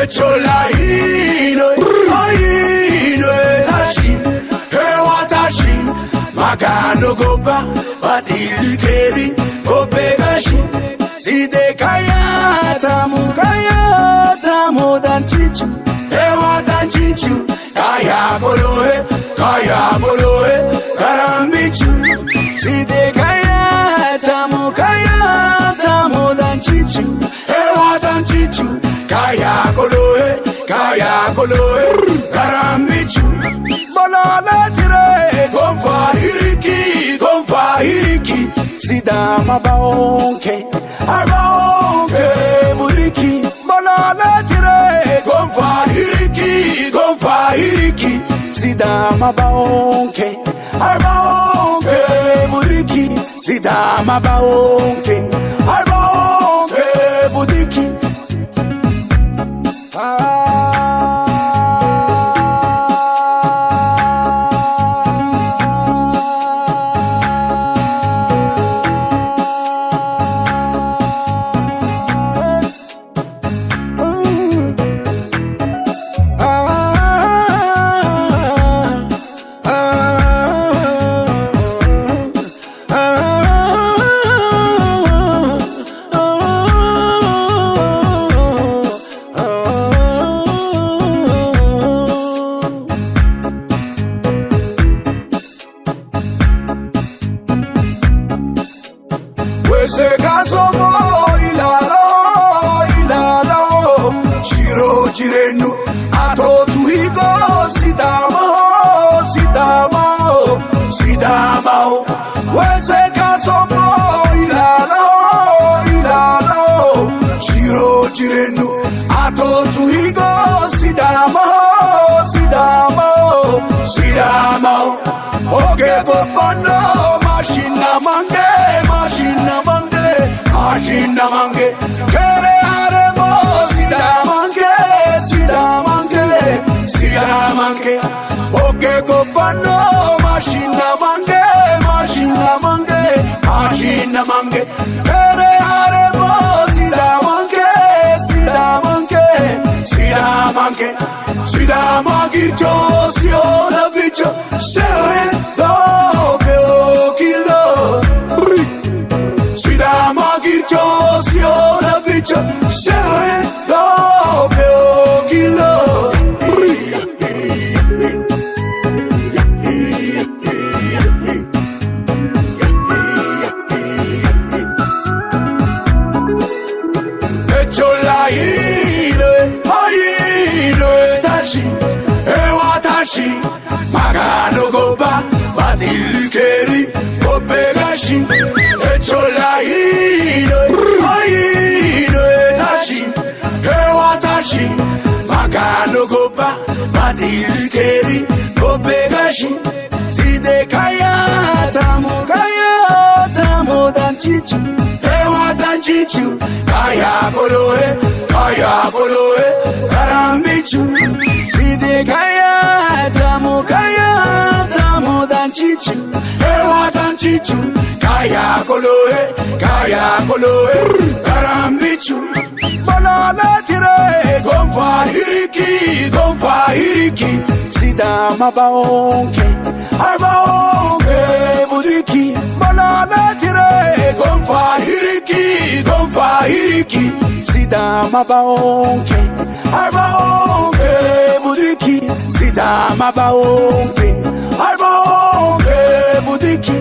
Echolahino, Ahino, Tashin, Hewatashin, Magano Goba, Batili Keri, Opegashin, Side Kayata, Modan Chichu, Hewadan Chichu, Kaya Boloe, Karambichu, Side Kayata, Modan Chichu, Hewadan Chichu, Kaya Koloe, Karambichu, Bolala Tire, Gonfa Hiriki, Sidama Baonke, Muriki, Bolala Tire, Gonfa Hiriki, Sidama Baonke, Muriki, Sidama Baonke, Muriki. Se caso ilalo, Chirenu, Ato tu higo, Sidamao, se caso ilalo, Chirenu, Ato tu higo, Sidamao, oke kopano, machina mange, kere aremo, Sidamange, oke kopano, machina mange, kere aremo, Sidamange, Josio, la bicho, Shere, Kilo, Sidamange, Josio, la bicho, Shere, Kilo. Tashi, Magano Goba, Batili Keri, Opegashi, Echolahino, Tashi, Ewatashi, Magano Goba, Batili Keri, Opegashi, Side Kayata, Modan Chichu, Ewadan Chichu, Kaya Koloe, Karambichu, Side Kayata, Modan Chichu, Ewadan Chichu, Kaya Koloe, Karambichu, Bolala Tire, Gonfa Hiriki, Sidama Baonke, Mudiki, Bolala Tire, Gonfa Hiriki, Sidama Baonke, Mudiki, Sidama Baonke, Mudiki.